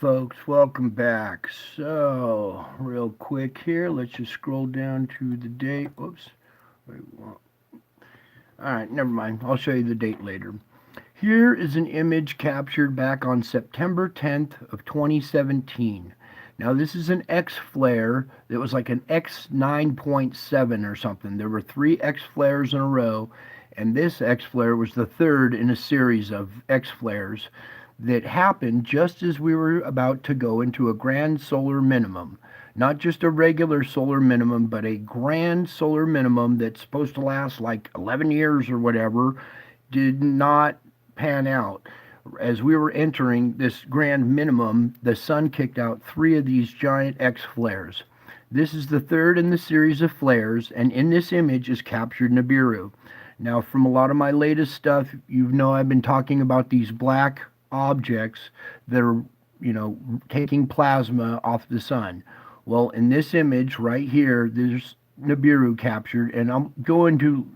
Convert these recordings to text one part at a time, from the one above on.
folks, welcome back. So, real quick here, let's just scroll down to the date. Whoops. Alright, never mind. I'll show you the date later. Here is an image captured back on September 10th of 2017. Now, this is an X flare that was like an X 9.7 or something. There were 3 X flares in a row, and this X flare was the third in a series of X flares that happened just as we were about to go into a grand solar minimum. Not just a regular solar minimum, but a grand solar minimum that's supposed to last like 11 years or whatever, did not pan out. As we were entering this grand minimum, the sun kicked out 3 of these giant X flares. This is the third in the series of flares, and in this image is captured Nibiru. Now, from a lot of my latest stuff, you know I've been talking about these black objects that are, taking plasma off the sun. Well, in this image right here, there's Nibiru captured, and I'll go into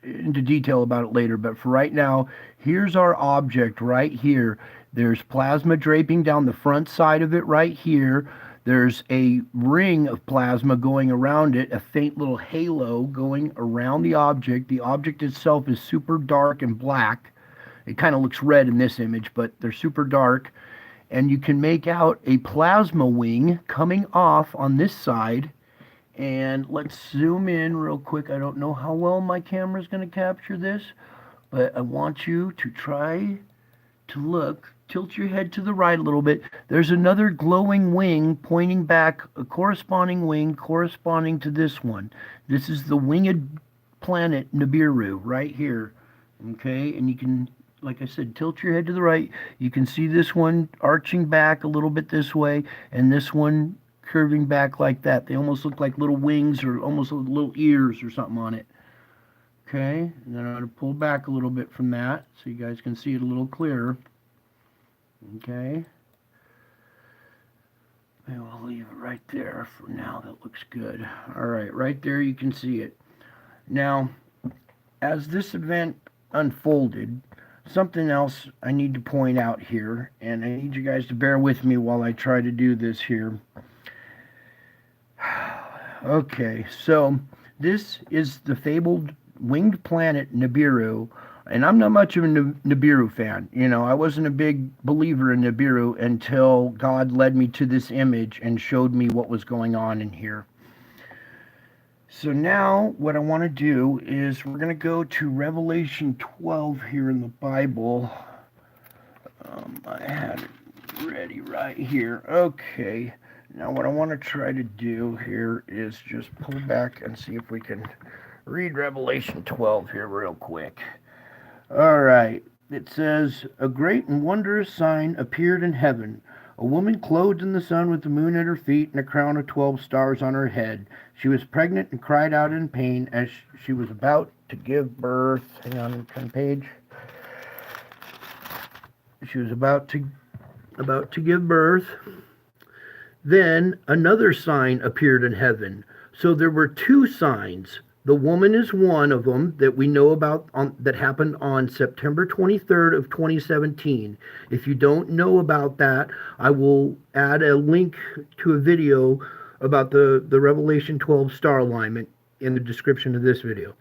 detail about it later, but for right now, here's our object right here. There's plasma draping down the front side of it right here. There's a ring of plasma going around it, a faint little halo going around the object. The object itself is super dark and black. It kind of looks red in this image, but they're super dark. And you can make out a plasma wing coming off on this side. And let's zoom in real quick. I don't know how well my camera is going to capture this, but I want you to try to look. Tilt your head to the right a little bit. There's another glowing wing pointing back, a corresponding wing corresponding to this one. This is the winged planet Nibiru right here. Okay, and you can, like I said, tilt your head to the right. You can see this one arching back a little bit this way, and this one curving back like that. They almost look like little wings or almost little ears or something on it. Okay, and then I'm going to pull back a little bit from that so you guys can see it a little clearer. Okay. Maybe we'll leave it right there for now. That looks good. Alright, right there you can see it. Now, as this event unfolded, something else I need to point out here, and I need you guys to bear with me while I try to do this here. Okay, so this is the fabled winged planet Nibiru, and I'm not much of a Nibiru fan. I wasn't a big believer in Nibiru until God led me to this image and showed me what was going on in here. So now what I want to do is we're going to go to Revelation 12 here in the Bible. I had it ready right here. Okay. Now what I want to try to do here is just pull back and see if we can read Revelation 12 here real quick. All right. It says, "A great and wondrous sign appeared in heaven. A woman clothed in the sun with the moon at her feet and a crown of 12 stars on her head. She was pregnant and cried out in pain as she was about to give birth." Hang on, turn page. She was about to give birth. Then another sign appeared in heaven. So there were 2 signs. The woman is one of them that we know about that happened on September 23rd of 2017. If you don't know about that, I will add a link to a video about the Revelation 12 star alignment in the description of this video.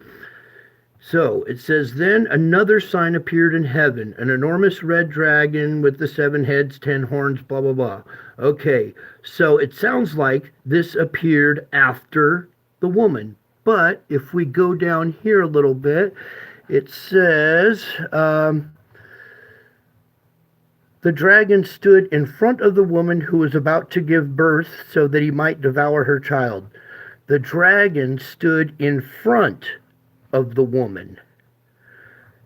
So it says, "Then another sign appeared in heaven, an enormous red dragon with the 7 heads, 10 horns, blah, blah, blah." Okay, so it sounds like this appeared after the woman. But if we go down here a little bit, it says, "The dragon stood in front of the woman who was about to give birth so that he might devour her child." The dragon stood in front of the woman.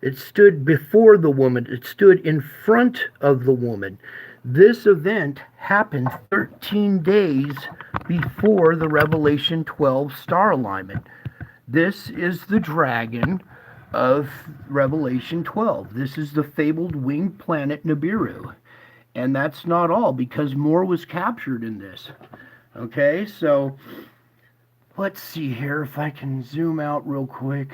It stood before the woman. It stood in front of the woman. This event happened 13 days before the Revelation 12 star alignment. This is the dragon of Revelation 12. This is the fabled winged planet Nibiru. And that's not all, because more was captured in this. Okay, so let's see here if I can zoom out real quick,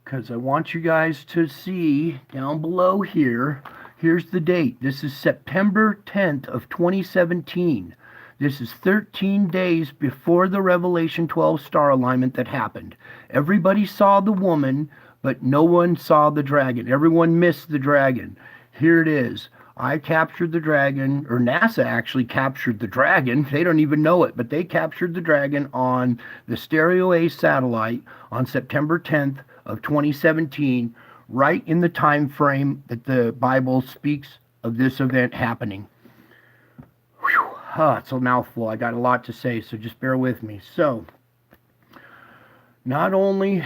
because I want you guys to see down below here. Here's the date. This is September 10th of 2017. This is 13 days before the Revelation 12 star alignment that happened. Everybody saw the woman, but no one saw the dragon. Everyone missed the dragon. Here it is. I captured the dragon, or NASA actually captured the dragon. They don't even know it, but they captured the dragon on the Stereo A satellite on September 10th of 2017, right in the time frame that the Bible speaks of this event happening. Whew. It's a mouthful. I got a lot to say, so just bear with me. So, not only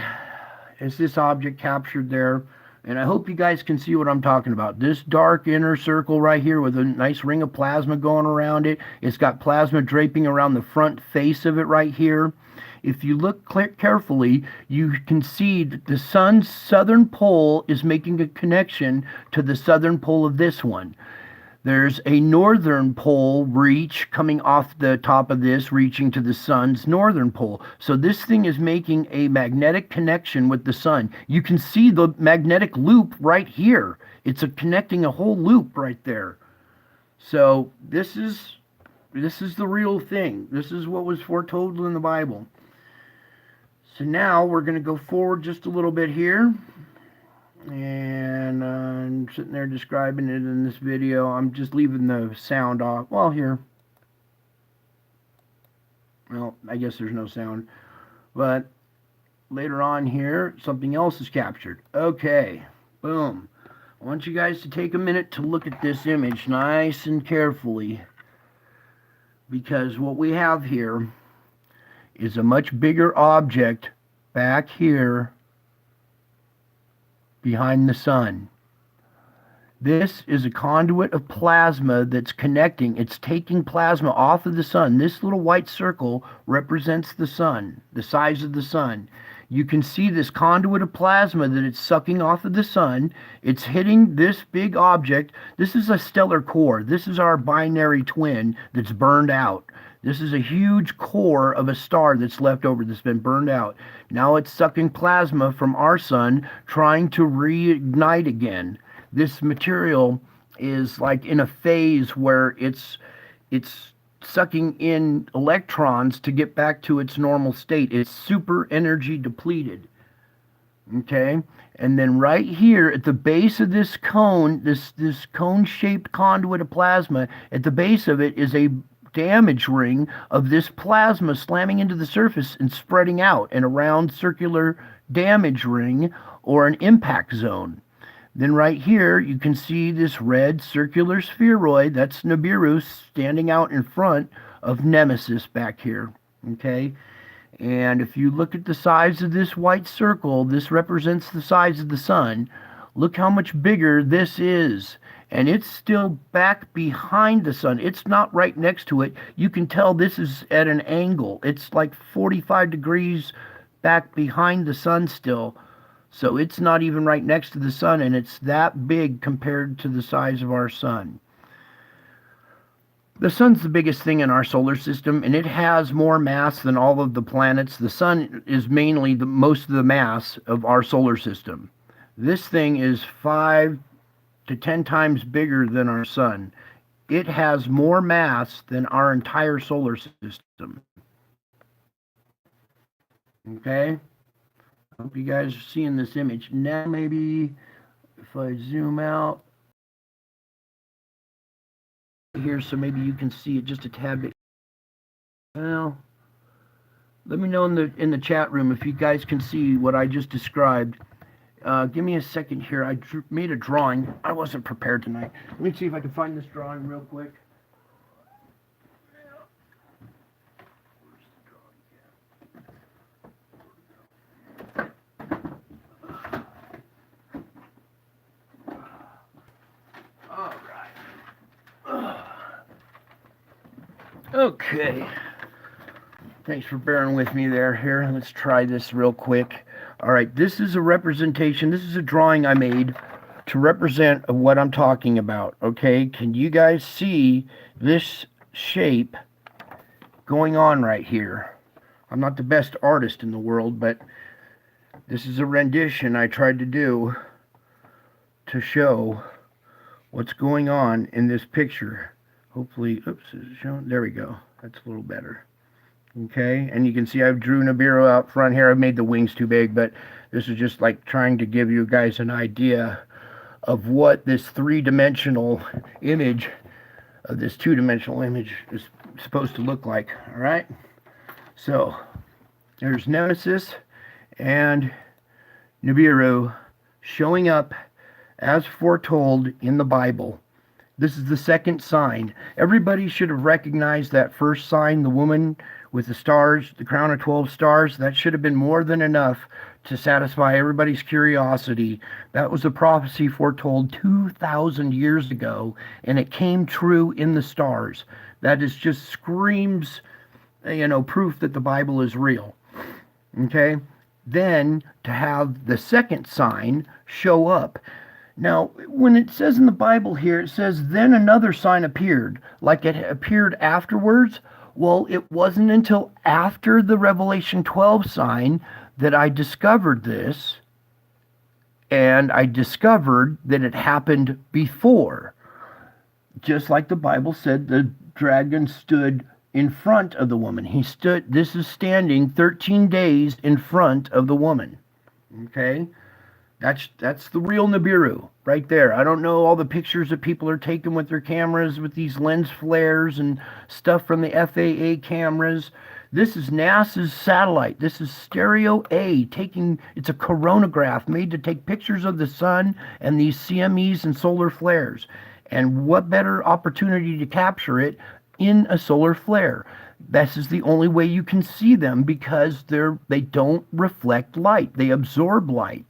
is this object captured there, and I hope you guys can see what I'm talking about. This dark inner circle right here with a nice ring of plasma going around it. It's got plasma draping around the front face of it right here. If you look carefully, you can see that the sun's southern pole is making a connection to the southern pole of this one. There's a northern pole reach coming off the top of this, reaching to the sun's northern pole. So this thing is making a magnetic connection with the sun. You can see the magnetic loop right here. It's connecting a whole loop right there. So this is the real thing. This is what was foretold in the Bible. So now we're going to go forward just a little bit here. And I'm sitting there describing it in this video. I'm just leaving the sound off. Well, here. Well, I guess there's no sound. But later on here, something else is captured. Okay. Boom. I want you guys to take a minute to look at this image nice and carefully. Because what we have here is a much bigger object back here behind the sun. This is a conduit of plasma that's connecting. It's taking plasma off of the sun. This little white circle represents the sun, the size of the sun. You can see this conduit of plasma that it's sucking off of the sun. It's hitting this big object. This is a stellar core. This is our binary twin that's burned out. This is a huge core of a star that's left over, that's been burned out. Now it's sucking plasma from our sun, trying to reignite again. This material is like in a phase where it's sucking in electrons to get back to its normal state. It's super energy depleted. Okay? And then right here at the base of this cone, this cone-shaped conduit of plasma, at the base of it is a damage ring of this plasma slamming into the surface and spreading out, and a round circular damage ring or an impact zone. Then right here you can see this red circular spheroid. That's Nibiru standing out in front of Nemesis back here. Okay, and if you look at the size of this white circle, this represents the size of the sun. Look how much bigger this is. And it's still back behind the sun. It's not right next to it. You can tell this is at an angle. It's like 45 degrees back behind the sun still. So it's not even right next to the sun, and it's that big compared to the size of our sun. The sun's the biggest thing in our solar system, and it has more mass than all of the planets. The sun is mainly most of the mass of our solar system. This thing is 5 to 10 times bigger than our sun. It has more mass than our entire solar system. Okay? I hope you guys are seeing this image. Now maybe if I zoom out here so maybe you can see it just a tad bit. Well, let me know in the chat room if you guys can see what I just described. Give me a second here. I made a drawing. I wasn't prepared tonight. Let me see if I can find this drawing real quick. All right. Okay. Thanks for bearing with me there. Here, let's try this real quick. All right, this is a representation. This is a drawing I made to represent what I'm talking about. Okay, can you guys see this shape going on right here? I'm not the best artist in the world, but this is a rendition I tried to do to show what's going on in this picture. Hopefully, oops, is it showing? There we go. That's a little better. Okay, and you can see I've drew Nibiru out front here. I've made the wings too big, but this is just like trying to give you guys an idea of what this three-dimensional image, of this two-dimensional image, is supposed to look like. All right, so there's Nemesis and Nibiru showing up as foretold in the Bible. This is the second sign. Everybody should have recognized that first sign, the woman with the stars, the crown of 12 stars. That should have been more than enough to satisfy everybody's curiosity. That was a prophecy foretold 2,000 years ago, and it came true in the stars. That is just screams, proof that the Bible is real. Okay? Then to have the second sign show up. Now, when it says in the Bible here, it says, then another sign appeared, like it appeared afterwards. Well, it wasn't until after the Revelation 12 sign that I discovered this, and I discovered that it happened before. Just like the Bible said, the dragon stood in front of the woman. This is standing 13 days in front of the woman. Okay? That's the real Nibiru right there. I don't know all the pictures that people are taking with their cameras with these lens flares and stuff from the FAA cameras. This is NASA's satellite. This is Stereo A it's a coronagraph made to take pictures of the sun and these CMEs and solar flares. And what better opportunity to capture it in a solar flare? This is the only way you can see them because they don't reflect light. They absorb light.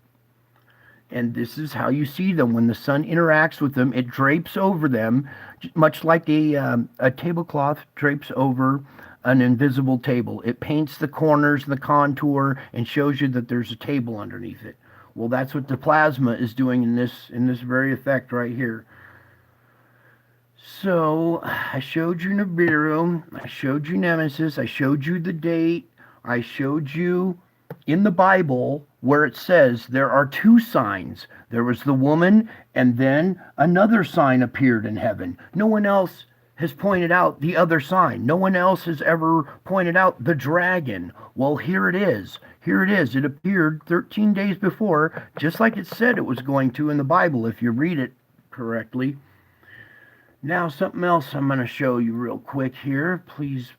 And this is how you see them. When the sun interacts with them, it drapes over them, much like a tablecloth drapes over an invisible table. It paints the corners and the contour and shows you that there's a table underneath it. Well, that's what the plasma is doing in this very effect right here. So I showed you Nibiru, I showed you Nemesis, I showed you the date, I showed you in the Bible where it says there are two signs. There was the woman, and then another sign appeared in heaven. No one else has pointed out the other sign. No one else has ever pointed out the dragon. Well, here it is. Here it is. It appeared 13 days before, just like it said it was going to in the Bible, if you read it correctly. Now, something else I'm going to show you real quick here. Please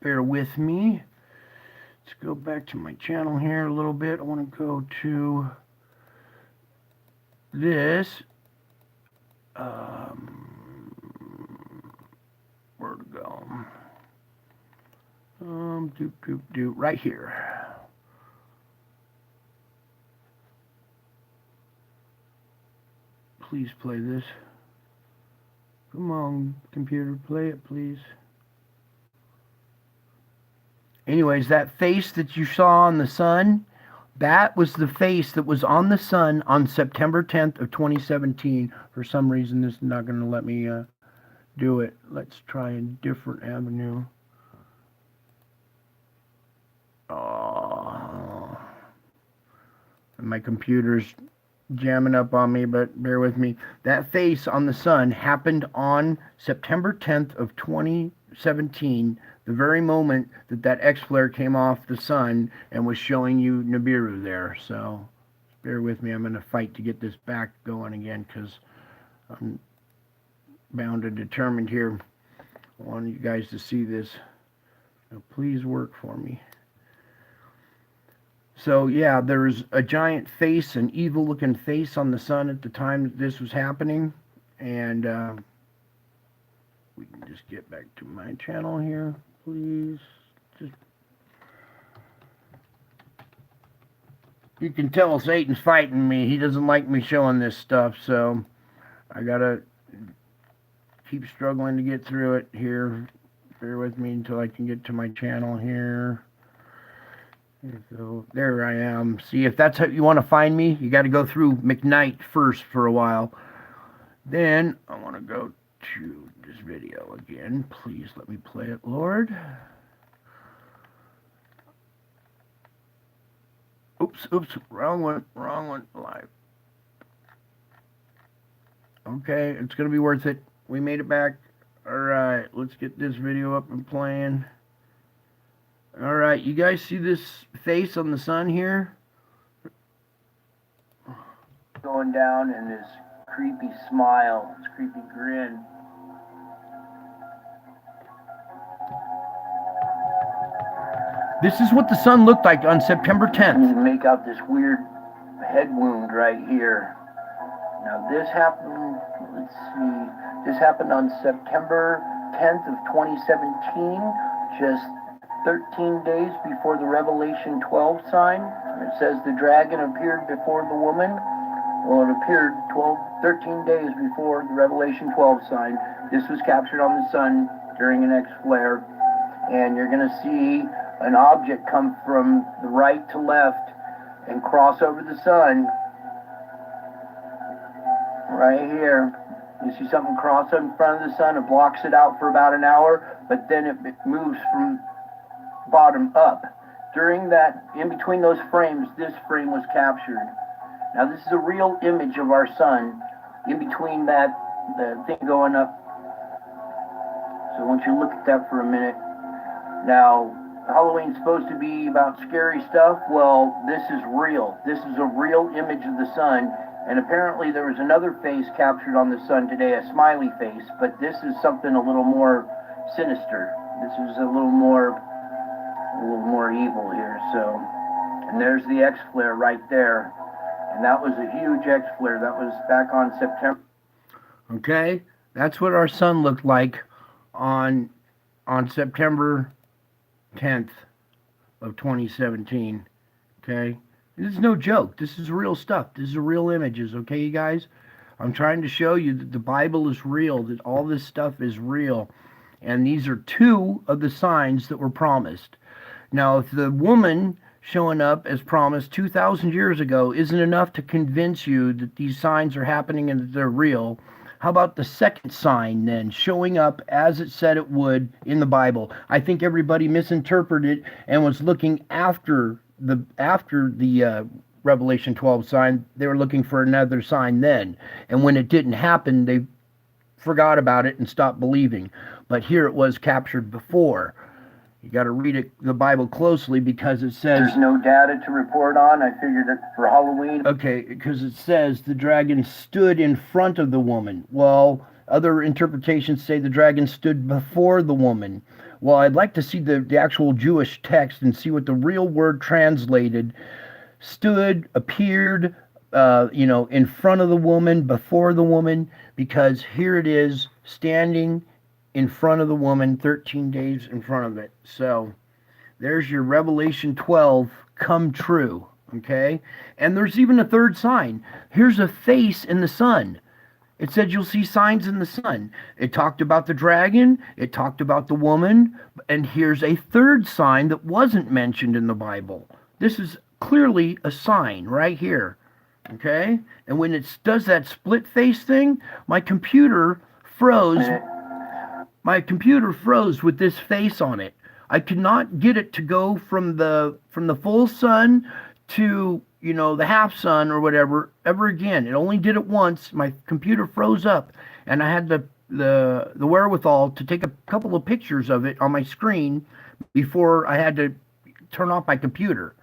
bear with me. Let's go back to my channel here a little bit. I want to go to this. Where to go? Right here. Please play this. Come on, computer, play it, please. Anyways, that face that you saw on the sun, that was the face that was on the sun on September 10th of 2017. For some reason, this is not going to let me do it. Let's try a different avenue. Oh, my computer's jamming up on me, but bear with me. That face on the sun happened on September 10th of 2017, the very moment that X-flare came off the sun and was showing you Nibiru there. So bear with me. I'm going to fight to get this back going again because I'm bound and determined here. I want you guys to see this. So please work for me. So yeah, there's a giant face, an evil looking face on the sun at the time that this was happening. And we can just get back to my channel here, please. You can tell Satan's fighting me. He doesn't like me showing this stuff, so I gotta keep struggling to get through it here. Bear with me until I can get to my channel here. So there I am. See, if that's how you want to find me, you got to go through McKnight first for a while. Then I want to go to this video again. Please let me play it, Lord. Oops, wrong one, live. Okay, it's going to be worth it. We made it back. Alright, let's get this video up and playing. Alright, you guys see this face on the sun here? Going down and this creepy smile, this creepy grin. This is what the sun looked like on September 10th. You make out this weird head wound right here. Now this happened, let's see, this happened on September 10th of 2017, just 13 days before the Revelation 12 sign. It says the dragon appeared before the woman. Well, it appeared 13 days before the Revelation 12 sign. This was captured on the sun during an X-flare. And you're going to see an object come from the right to left and cross over the sun. Right here. You see something cross in front of the sun. It blocks it out for about an hour, but then it moves from bottom up. During that, in between those frames, this frame was captured. Now this is a real image of our sun. In between that, the thing going up. So I want you to look at that for a minute. Now, Halloween's supposed to be about scary stuff. Well, this is real. This is a real image of the sun. And apparently there was another face captured on the sun today, a smiley face. But this is something a little more sinister. This is a little more evil here. So, and there's the X-flare right there. And that was a huge X-flare. That was back on September. Okay, that's what our sun looked like on September 10th of 2017. Okay, this is no joke. This is real stuff. This is real images. Okay, you guys, I'm trying to show you that the Bible is real, that all this stuff is real, and these are two of the signs that were promised. Now, if the woman showing up as promised 2,000 years ago isn't enough to convince you that these signs are happening and that they're real, how about the second sign then, showing up as it said it would in the Bible? I think everybody misinterpreted it and was looking after the Revelation 12 sign. They were looking for another sign then. And when it didn't happen, they forgot about it and stopped believing. But here it was captured before. You got to read the Bible closely because it says... There's no data to report on. I figured it for Halloween. Okay, because it says the dragon stood in front of the woman. Well, other interpretations say the dragon stood before the woman. Well, I'd like to see the actual Jewish text and see what the real word translated. Stood, appeared, in front of the woman, before the woman, because here it is, standing in front of the woman, 13 days in front of it. So there's your Revelation 12 come true, okay? And there's even a third sign. Here's a face in the sun. It said you'll see signs in the sun. It talked about the dragon, it talked about the woman, and here's a third sign that wasn't mentioned in the Bible. This is clearly a sign right here, okay? And when it does that split face thing, my computer froze. My computer froze with this face on it. I could not get it to go from the full sun to, the half sun or whatever ever again. It only did it once. My computer froze up, and I had the wherewithal to take a couple of pictures of it on my screen before I had to turn off my computer.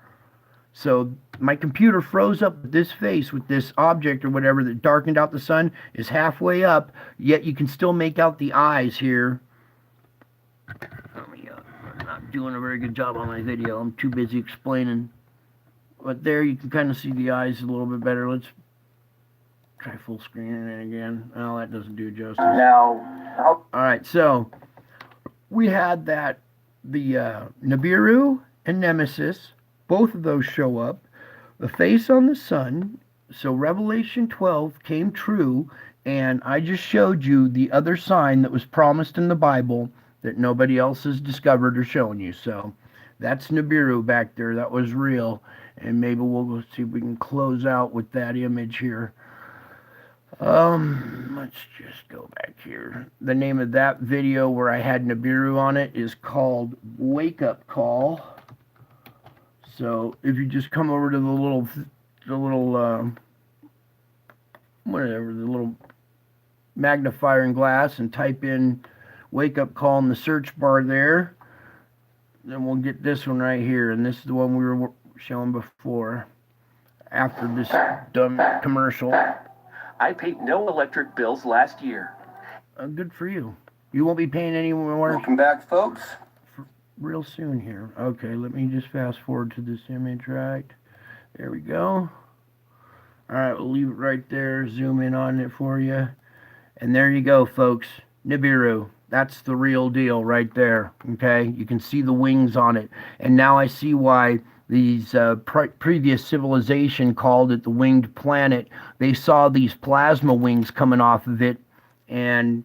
So my computer froze up with this face, with this object or whatever that darkened out the sun, is halfway up, yet you can still make out the eyes here. I'm not doing a very good job on my video. I'm too busy explaining. But there you can kind of see the eyes a little bit better. Let's try full screen it again. Oh, that doesn't do justice. Now, alright, so we had the Nibiru and Nemesis. Both of those show up. The face on the sun. So Revelation 12 came true, and I just showed you the other sign that was promised in the Bible that nobody else has discovered or shown you. So that's Nibiru back there. That was real. And maybe we'll see if we can close out with that image here. Let's just go back here. The name of that video where I had Nibiru on it is called Wake Up Call. So if you just come over to the little magnifying glass and type in wake up call in the search bar there. Then we'll get this one right here, and this is the one we were showing before, after this dumb commercial. I paid no electric bills last year. Good for you. You won't be paying any more. Welcome back, folks. Real soon here. Okay, let me just fast forward to this image right. There we go. Alright, we'll leave it right there. Zoom in on it for you. And there you go, folks. Nibiru. That's the real deal right there. Okay, you can see the wings on it. And now I see why these previous civilization called it the winged planet. They saw these plasma wings coming off of it and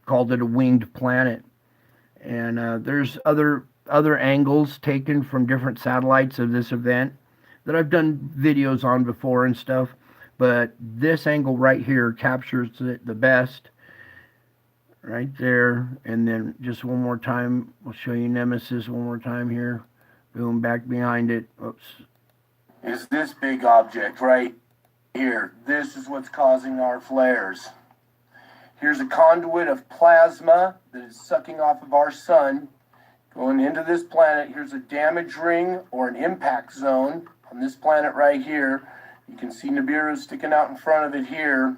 called it a winged planet. And there's other angles taken from different satellites of this event that I've done videos on before and stuff, but this angle right here captures it the best right there. And then just one more time, we'll show you Nemesis one more time here. Boom, back behind it. Oops. Is this big object right here. This is what's causing our flares. Here's a conduit of plasma that is sucking off of our sun, going into this planet. Here's a damage ring or an impact zone on this planet right here. You can see Nibiru sticking out in front of it here.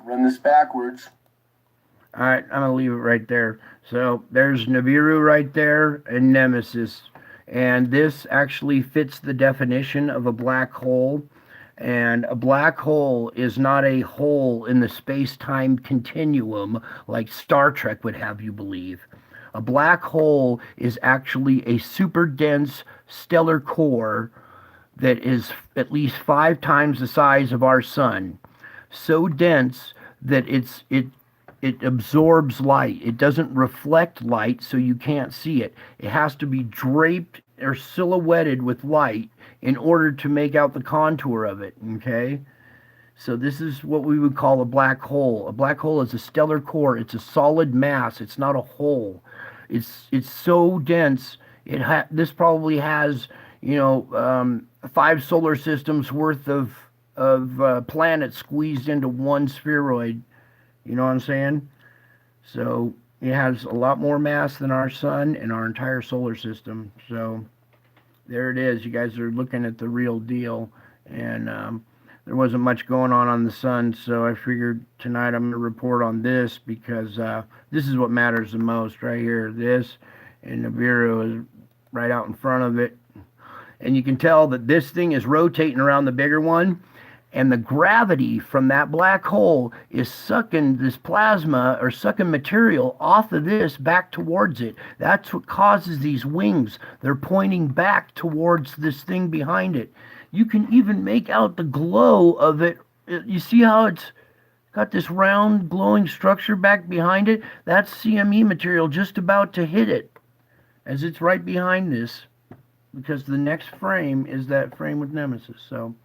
Run this backwards. All right, I'm going to leave it right there. So there's Nibiru right there and Nemesis. And this actually fits the definition of a black hole. And a black hole is not a hole in the space-time continuum like Star Trek would have you believe. A black hole is actually a super dense stellar core that is at least 5 times the size of our sun. So dense that it absorbs light. It doesn't reflect light, so you can't see it. It has to be draped or silhouetted with light in order to make out the contour of it, okay? So this is what we would call a black hole. A black hole is a stellar core. It's a solid mass. It's not a hole. It's so dense. This probably has, 5 solar systems worth of planets squeezed into one spheroid. You know what I'm saying? So it has a lot more mass than our sun and our entire solar system. So there it is. You guys are looking at the real deal. And there wasn't much going on the sun, so I figured tonight I'm going to report on this because this is what matters the most right here. This, and Nibiru is right out in front of it. And you can tell that this thing is rotating around the bigger one. And the gravity from that black hole is sucking this plasma or sucking material off of this back towards it. That's what causes these wings. They're pointing back towards this thing behind it. You can even make out the glow of it. You see how it's got this round glowing structure back behind it? That's CME material just about to hit it as it's right behind this, because the next frame is that frame with Nemesis. So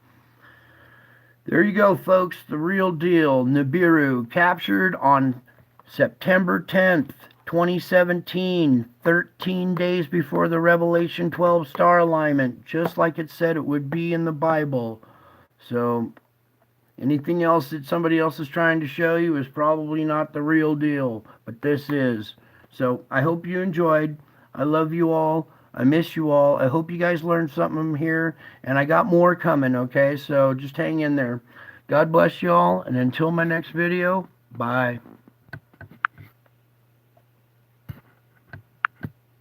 there you go, folks. The real deal. Nibiru, captured on September 10th, 2017, 13 days before the Revelation 12 star alignment, just like it said it would be in the Bible. So anything else that somebody else is trying to show you is probably not the real deal, but this is. So I hope you enjoyed. I love you all. I miss you all. I hope you guys learned something here, and I got more coming, okay? So just hang in there. God bless you all, and until my next video, bye.